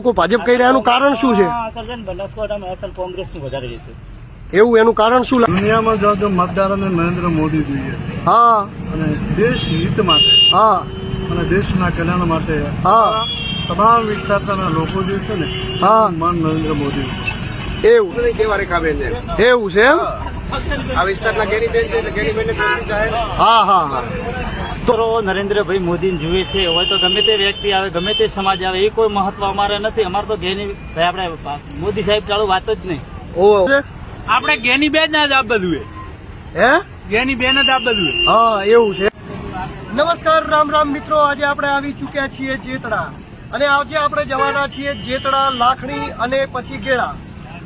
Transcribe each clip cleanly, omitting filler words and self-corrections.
ભાજપ કહી રહ્યાનું કારણ શું છે? અસલ છે ને બનાસકાંઠામાં અસલ કોંગ્રેસનું વધારે છે. એવું એનું કારણ શું? દુનિયામાં જો મતદારોને નરેન્દ્ર મોદી જોઈએ, હા અને દેશ હિત માટે, હા અને દેશના કલ્યાણ માટે હા તમામ વિસ્તારના લોકો જે છે ને, હા મન નરેન્દ્ર મોદી. એવું એવું છે એમ? આ વિસ્તારના ગેરીબેન છે એટલે ગેરીબેનને ચૂંટણી જાહેર. હા હા હા તો નરેન્દ્રભાઈ મોદીને જુએ છે હોય તો ગમે તે વ્યક્તિ આવે, ગમે તે સમાજ આવે, એ કોઈ મહત્વ અમારે નથી. અમારે તો ગેની આપણે મોદી સાહેબ ચાલુ વાત જ નહીં. ઓ આપણે ગેની બેન જ આ બધું હે ગેની બેન જ આ બધું. હા એવું છે. નમસ્કાર, રામ રામ મિત્રો. આજે આપણે આવી ચૂક્યા છીએ જેતડા, અને આજે આપણે જવાના છીએ જેતડા, લાખણી અને પછી ગેળા.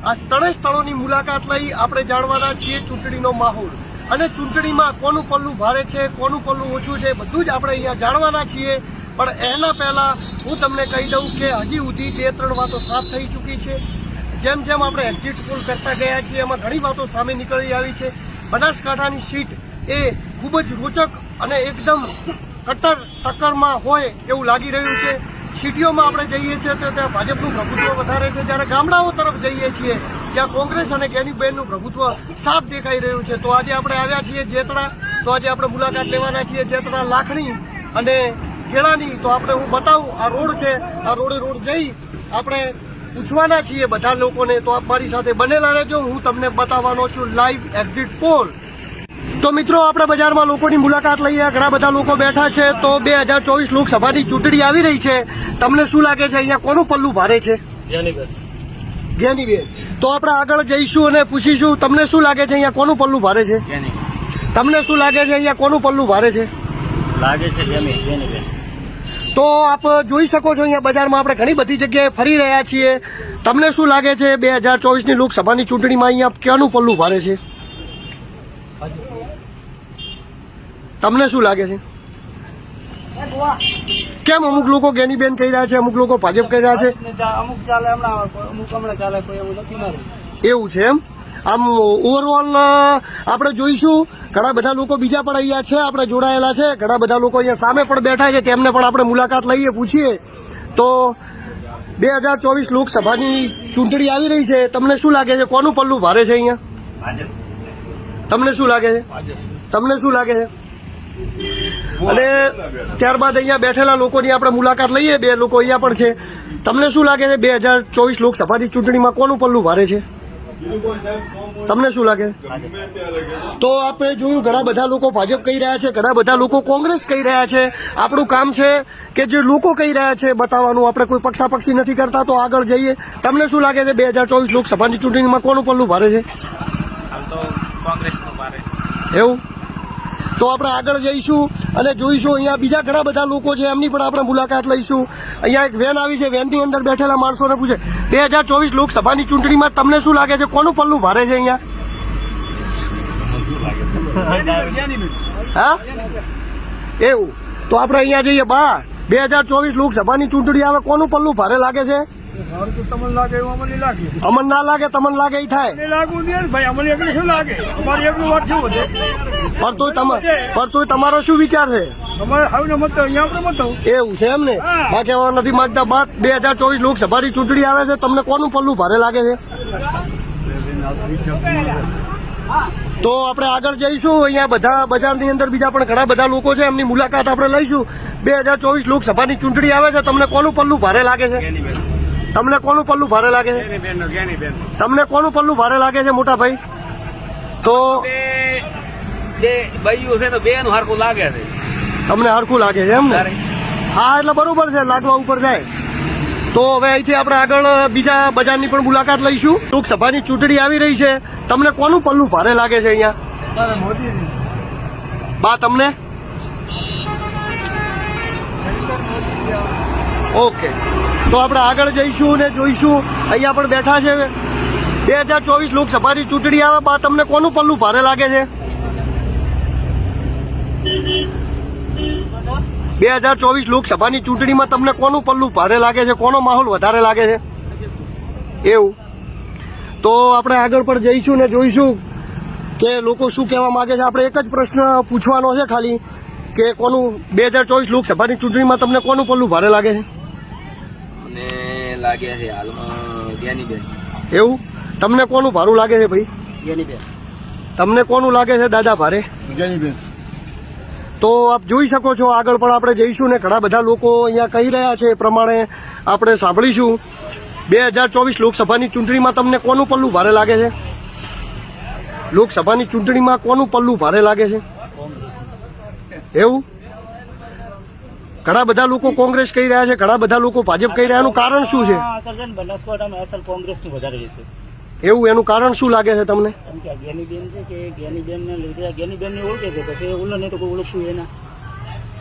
આ ત્રણેય સ્થળોની મુલાકાત લઈ આપણે જાણવાના છીએ ચૂંટણીનો માહોલ, અને ચૂંટણીમાં કોનું પલ્લું ભારે છે, કોનું પલ્લું ઓછું છે, બધું જ આપણે અહીંયા જાણવાના છીએ. પણ એના પહેલા હું તમને કહી દઉં કે હજી સુધી 2-3 વાતો સાફ થઈ ચૂકી છે. જેમ જેમ આપણે એક્ઝિટ પોલ કરતા ગયા છીએ એમાં ઘણી વાતો સામે નીકળી આવી છે. બનાસકાંઠાની સીટ એ ખૂબ જ રોચક અને એકદમ કટ્ટર ટક્કરમાં હોય એવું લાગી રહ્યું છે. સિટીઓમાં આપણે જઈએ છીએ તો ત્યાં ભાજપનું પ્રભુત્વ વધારે છે, જ્યારે ગામડાઓ તરફ જઈએ છીએ જ્યાં કોંગ્રેસ અને ગેનીબેનનું પ્રભુત્વ સાફ દેખાઈ રહ્યું છે. તો આજે આપણે આવ્યા છીએ જેતડા, તો આજે આપણે મુલાકાત લેવાના છીએ જેતડા, લાખણી અને ગેળાની. તો આપણે હું બતાવું, આ રોડ છે, આ રોડ જઈ આપણે પૂછવાના છીએ બધા લોકોને. તો આપ મારી સાથે બનેલા રહેજો, હું તમને બતાવવાનો છું લાઈવ એક્ઝિટ પોલ. તો મિત્રો, આપણે બજારમાં લોકોની મુલાકાત લઈએ. ઘણા બધા લોકો બેઠા છે. તો 2024 લોકસભાની ચૂંટણી આવી રહી છે. તમને શું લાગે છે અહીંયા કોનું પલ્લું ભારે છે? ગેનીબેન. તો આપણે આગળ જઈશું અને પૂછીશું તમને શું લાગે છે અહીંયા કોનું પલ્લું ભારે છે? તમને શું લાગે છે અહીંયા કોનું પલ્લું ભારે છે? લાગે છે ગેનીબેન. તો આપ જોઈ શકો છો અહીંયા બજારમાં આપણે ઘણી બધી જગ્યાએ ફરી રહ્યા છીએ. તમને શું લાગે છે 2024ની લોકસભાની ચૂંટણીમાં અહીંયા ક્યાંનું પલ્લું ભારે છે? તમને શું લાગે છે? કેમ અમુક લોકો ગેનીબેન કહી રહ્યા છે, અમુક લોકો ભાજપ કહી રહ્યા છે? અમુક ચાલે હમણાં, અમુક હમણાં ચાલે, કોઈ એવું નથી મારું. એવું છે એમ? આમ ઓવરઓલ આપણે જોઈશું. ઘણા બધા લોકો બીજા પણ અહીંયા છે, આપણે જોડાયેલા છે. ઘણા બધા લોકો અહીંયા સામે પણ બેઠા છે, તેમને પણ આપણે મુલાકાત લઈએ, પૂછીએ. તો 2024 લોકસભાની ચૂંટણી આવી રહી છે. તમને શું લાગે છે કોનું પલ્લું ભારે છે અહીંયા? તમને શું લાગે છે? તમને શું લાગે છે? અને ત્યારબાદ અહીંયા બેઠેલા લોકોની આપણે મુલાકાત લઈએ. 2 લોકો અહીંયા પણ છે. તમને શું લાગે છે 2024 લોકસભાની ચૂંટણીમાં કોનું પલ્લું ભારે છે? તમને શું લાગે? તો આપણે જોયું ઘણા બધા લોકો ભાજપ કહી રહ્યા છે, ઘણા બધા લોકો કોંગ્રેસ કહી રહ્યા છે. આપણું કામ છે કે જે લોકો કહી રહ્યા છે બતાવવાનું. આપણે કોઈ પક્ષાપક્ષી નથી કરતા. તો આગળ જઈએ. તમને શું લાગે છે 2024 લોકસભાની ચૂંટણીમાં કોનું પલ્લું ભારે છે? એવું? તો આપણે આગળ જઈશું અને જોઈશું. અહીંયા બીજા ઘણા બધા લોકો છે, એમની પણ આપણે મુલાકાત લઈશું. અહીંયા એક વેન આવી છે, વેનની અંદર બેઠેલા માણસોને પૂછે 2024 લોકસભાની ચૂંટણીમાં તમને શું લાગે છે કોનું પલ્લું ભારે છે અહીંયા? હા એવું? તો આપણે અહીંયા જઈએ. 2024 લોકસભાની ચૂંટણી આવે, કોનું પલ્લું ભારે લાગે છે? તમને લાગે એવું અમને લાગે. અમન ના લાગે, તમને લાગે એ થાય. લાગવું નહીં ભાઈ, અમને એકલું શું લાગે? અમારી એકલું વાત શું છે? પણ તોય તમારો શું વિચાર છે? અમારે હાવને મત અહીંયા આપણે મત. એવું છે એમ ને? આ કહેવા નથી માંગતા. 2024 લોકસભાની ચૂંટણી આવે છે, તમને કોનું પલ્લું ભારે લાગે છે? તો આપણે આગળ જઈશું. અહીંયા બધા બજારની અંદર બીજા પણ ઘણા બધા લોકો છે, એમની મુલાકાત આપણે લઈશું. 2024 લોકસભાની ચૂંટણી આવે છે, તમને કોનું પલ્લું ભારે લાગે છે? તમને કોનું પલ્લું ભારે લાગે છે? તમને કોનું પલ્લું ભારે લાગે છે મોટા ભાઈ? તો બેનું હરખું લાગે છે. તમને હરખું લાગે છે એમ ને? હા, એટલે બરોબર છે, લાગવા ઉપર જાય. તો હવે અહીંથી આપણે આગળ બીજા બજારની પણ મુલાકાત લઈશું. લોકસભાની ચૂંટણી આવી રહી છે. તમને કોનું પલ્લું ભારે લાગે છે અહીંયા? મોદી. બા તમને? ઓકે. તો આપણે આગળ જઈશું ને જોઈશું. અહીંયા પણ બેઠા છે. 2024 લોકસભાની ચૂંટણી આવે. બા તમને કોનું પલ્લું ભારે લાગે છે? 2024 લોકસભાની ચૂંટણીમાં તમને કોનું પલ્લું ભારે લાગે છે? કોનો માહોલ વધારે લાગે છે? એવું? તો આપણે આગળ પણ જઈશું ને જોઈશું કે લોકો શું કહેવા માંગે છે. આપણે એક જ પ્રશ્ન પૂછવાનો છે ખાલી, કે કોનું 2024 લોકસભાની ચૂંટણીમાં તમને કોનું પલ્લું ભારે લાગે છે? અને લાગે છે હાલમાં જ્ઞાનીબેન. એવું તમને કોનું ભારું લાગે છે ભાઈ? તમને કોનું લાગે છે દાદા ભારે? જ્ઞાનીબેન. તો આપ જોઈ શકો છો આગળ પણ આપણે જઈશું ને ઘણા બધા લોકો અહીંયા કહી રહ્યા છે એ પ્રમાણે આપણે સાંભળીશું. 2024 લોકસભાની ચૂંટણીમાં તમને કોનું પલ્લું ભારે લાગે છે? લોકસભાની ચૂંટણીમાં કોનું પલ્લું ભારે લાગે છે? એવું ઘણા બધા લોકો કોંગ્રેસ કહી રહ્યા છે, ઘણા બધા લોકો ભાજપ કહી રહ્યા. એનું કારણ શું છે? અસર છે ને બનાસકાંઠામાં અસર કોંગ્રેસનું વધારે રહેશે. એવું એનું કારણ શું લાગે છે તમને? કેમ કે આ જ્ઞાનીબેન છે કે જ્ઞાનીબેનને લીધે જ્ઞાનીબેનને ઓળખે છે, પછી ઓલો નહીં તો કોઈ ઓળખવું એના.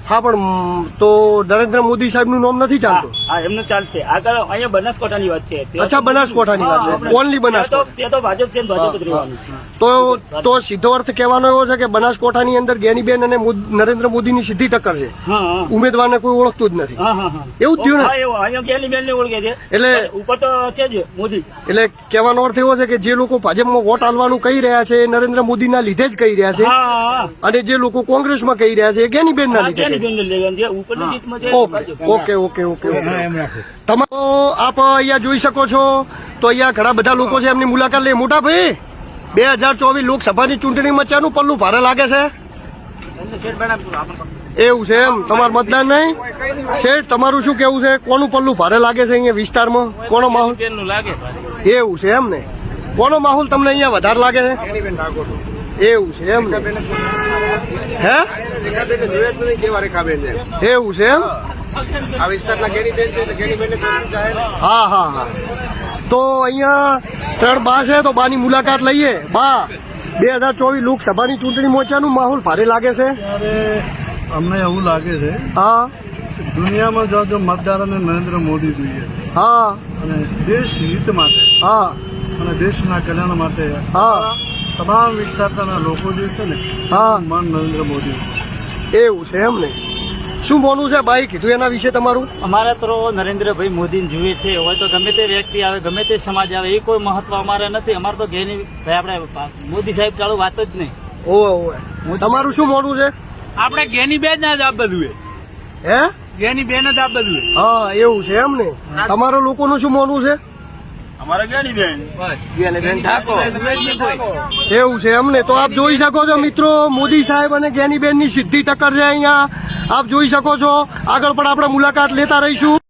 હા પણ તો નરેન્દ્ર મોદી સાહેબનું નામ નથી ચાલતું. હા એમનું ચાલશે. આગળ અહીંયા બનાસકાંઠાની વાત છે. અચ્છા, બનાસકાંઠાની વાત છે. ઓનલી બનાસકાંઠા. તે તો ભાજપ છે ને ભાજપ જ રહેવાનું છે. તો સીધો અર્થ કહેવાનો એવો છે કે બનાસકાંઠાની અંદર જ્ઞાનીબેન અને નરેન્દ્ર મોદીની સીધી ટક્કર છે. હા ઉમેદવારને કોઈ ઓળખતું જ નથી. હા હા હા એવું જ થયું ને? હા એવું અહીંયા જ્ઞાનીબેનને ઓળખે છે. એટલે ઉપર તો છે જ મોદી. એટલે કહેવાનો અર્થ એવો છે કે જે લોકો ભાજપમાં વોટ આલવાનું કહી રહ્યા છે એ નરેન્દ્ર મોદીના લીધે જ કહી રહ્યા છે, હા હા અને જે લોકો કોંગ્રેસમાં કહી રહ્યા છે એ જ્ઞાનીબેનના લીધે કહી રહ્યા છે. જ્ઞાનીબેનને લેવાનું છે. ઉપરની સીટમાં છે okay Bhajap. Okay okay okay તમારો આપ અહીંયા જોઈ શકો છો તો અહીંયા ઘણા બધા લોકો છે, એમની મુલાકાત લે. મોટા ભાઈ, 2024 લોકસભાની ચૂંટણીમાં ચાનું પલ્લું ભારે લાગે છે? એવું છે એમ? તમારું મતદાન નહીં? શેઠ, તમારું શું કેવું છે? કોનું પલ્લું ભારે લાગે છે અહીંયા વિસ્તારમાં? કોનો માહોલ લાગે એવું છે એમ ને? કોનો માહોલ તમને અહીંયા વધારે લાગે છે? જ્ઞાનીબેન ઠાકોર. એવું છે એમ ને? હે રેખાબેનને જોયા જ નથી કેવા રેખાબેન છે. એવું છે એમ? આ વિસ્તારના જ્ઞાનીબેન છે એટલે જ્ઞાનીબેનને ચૂંટણી જાહેર. હા હા હા. તો અહીંયા 3 બા છે તો બાની મુલાકાત લઈએ. બા, 2024 લોકસભાની ચૂંટણી મોરચાનું માહોલ ભારે લાગે છે? ત્યારે અમને એવું લાગે છે હા દુનિયામાં જો મતદારોને નરેન્દ્ર મોદી જોઈએ હા અને દેશ હિત માટે હા અને દેશના કલ્યાણ માટે હા તમામ વિસ્તારના લોકો જે છે ને હા. મન નરેન્દ્ર મોદી. એવું છે એમ ને? શું બોલવું છે ભાઈ, કીધું એના વિશે તમારું? અમારે તો નરેન્દ્રભાઈ મોદીને જુએ છે. હવે તો ગમે તે વ્યક્તિ આવે, ગમે તે સમાજ આવે, એ કોઈ મહત્વ અમારે નથી. અમારે તો આપણે મોદી સાહેબ ચાલુ વાત જ નહીં. ઓવે ઓવે. તમારું શું મોડું છે? આપણે જ્ઞાનીબેન જ આ બધું હે? જ્ઞાનીબેન જ આ બધું હા એવું છે એમ ને? તમારા લોકોનું શું મોડું છે? અમારા જ્ઞાનીબેન એવું છે એમ ને? તો આપ જોઈ શકો છો મિત્રો, મોદી સાહેબ અને જ્ઞાનીબેનની સીધી ટક્કર છે અહીંયા. આપ જોઈ શકો છો. આગળ પણ આપણે મુલાકાત લેતા રહીશું.